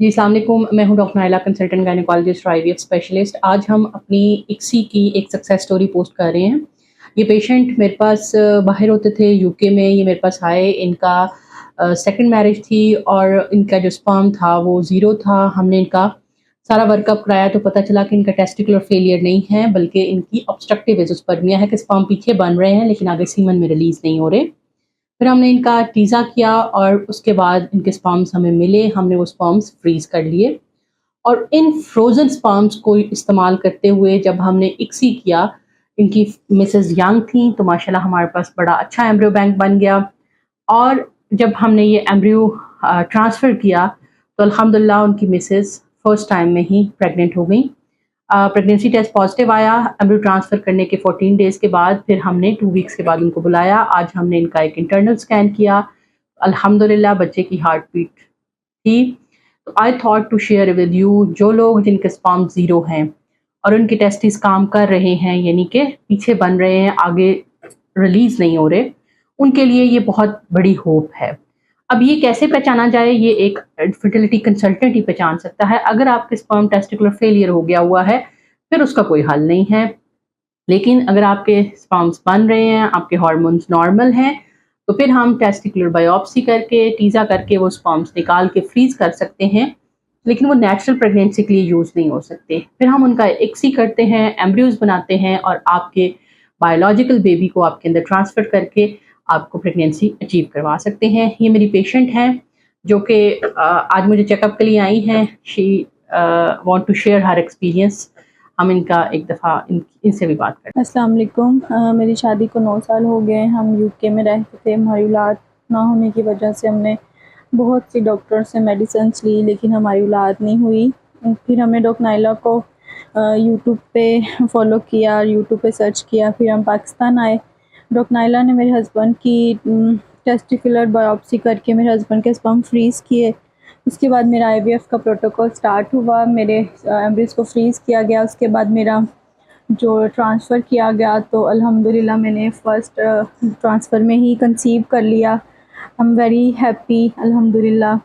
जी, अस्सलाम वालेकुम। मैं हूँ डॉक्टर नाइला, कंसल्टेंट गायनेकोलॉजिस्ट और आईवीएफ स्पेशलिस्ट। आज हम अपनी इक्सी की एक सक्सेस स्टोरी पोस्ट कर रहे हैं। ये पेशेंट मेरे पास बाहर होते थे यूके में, ये मेरे पास आए। इनका सेकंड मैरिज थी और इनका जो स्पर्म था वो ज़ीरो था। हमने इनका सारा वर्कअप कराया तो पता चला कि इनका टेस्टिकुलर फेलियर नहीं है, बल्कि इनकी ऑब्स्ट्रक्टिव एज़ोस्पर्मिया है कि स्पर्म पीछे बन रहे हैं लेकिन आगे सीमन में रिलीज़ नहीं हो रहे। फिर हमने इनका टीज़ा किया और उसके बाद इनके स्पर्म्स हमें मिले। हमने वो स्पर्म्स फ्रीज़ कर लिए और इन फ्रोज़न स्पर्म्स को इस्तेमाल करते हुए जब हमने इक्सी किया, इनकी मिसेज़ यंग थी तो माशाल्लाह हमारे पास बड़ा अच्छा एम्ब्रियो बैंक बन गया। और जब हमने ये एम्ब्रियो ट्रांसफ़र किया तो अल्हम्दुलिल्लाह उनकी मिसेज़ फर्स्ट टाइम में ही प्रेग्नेंट हो गई। प्रेगनेंसी टेस्ट पॉजिटिव आया। एम्ब्रियो ट्रांसफ़र करने के 14 डेज़ के बाद फिर हमने 2 वीक्स के बाद उनको बुलाया। आज हमने इनका एक इंटरनल स्कैन किया। अल्हम्दुलिल्लाह बच्चे की हार्ट बीट थी। तो I thought to share with you, जो लोग जिनके स्पर्म ज़ीरो हैं और उनके टेस्टिस काम कर रहे हैं, यानी कि पीछे बन रहे हैं, आगे रिलीज़ नहीं हो रहे, उनके लिए ये बहुत बड़ी होप है। अब ये कैसे पहचाना जाए, ये एक फर्टिलिटी कंसल्टेंट ही पहचान सकता है। अगर आपके स्पर्म टेस्टिकुलर फेलियर हो गया हुआ है, फिर उसका कोई हल नहीं है। लेकिन अगर आपके स्पर्म्स बन रहे हैं, आपके हार्मोन्स नॉर्मल हैं, तो फिर हम टेस्टिकुलर बायोप्सी करके, टीज़ा करके वो स्पर्म्स निकाल के फ्रीज़ कर सकते हैं। लेकिन वो नेचुरल प्रेगनेंसी के लिए यूज़ नहीं हो सकते। फिर हम उनका इक्सी करते हैं, एम्ब्रियोज़ बनाते हैं और आपके बायोलॉजिकल बेबी को आपके अंदर ट्रांसफ़र करके आपको प्रेगनेंसी अचीव करवा सकते हैं। ये मेरी पेशेंट हैं जो कि आज मुझे चेकअप के लिए आई हैं। She want to share her experience. हम इनका एक दफ़ा इनसे भी बात करते हैं। अस्सलाम वालेकुम। मेरी शादी को 9 साल हो गए। हम यूके में रहते थे। हमारी औलाद ना होने की वजह से हमने बहुत सी डॉक्टर से मेडिसिन्स ली, लेकिन हमारी औलाद नहीं हुई। फिर हमने डॉक्टर नाइला को यूट्यूब पे फॉलो किया, यूट्यूब पे सर्च किया। फिर हम पाकिस्तान आए। डॉक्टर नाइला ने मेरे हस्बैंड की टेस्टिकुलर बायोप्सी करके मेरे हस्बैंड के स्पर्म फ्रीज़ किए। उसके बाद मेरा आईवीएफ का प्रोटोकॉल स्टार्ट हुआ। मेरे एम्ब्रियोज़ को फ्रीज़ किया गया। उसके बाद मेरा जो ट्रांसफ़र किया गया तो अल्हम्दुलिल्लाह मैंने फ़र्स्ट ट्रांसफ़र में ही कंसीव कर लिया। आई एम वेरी हैप्पी अल्हम्दुलिल्लाह।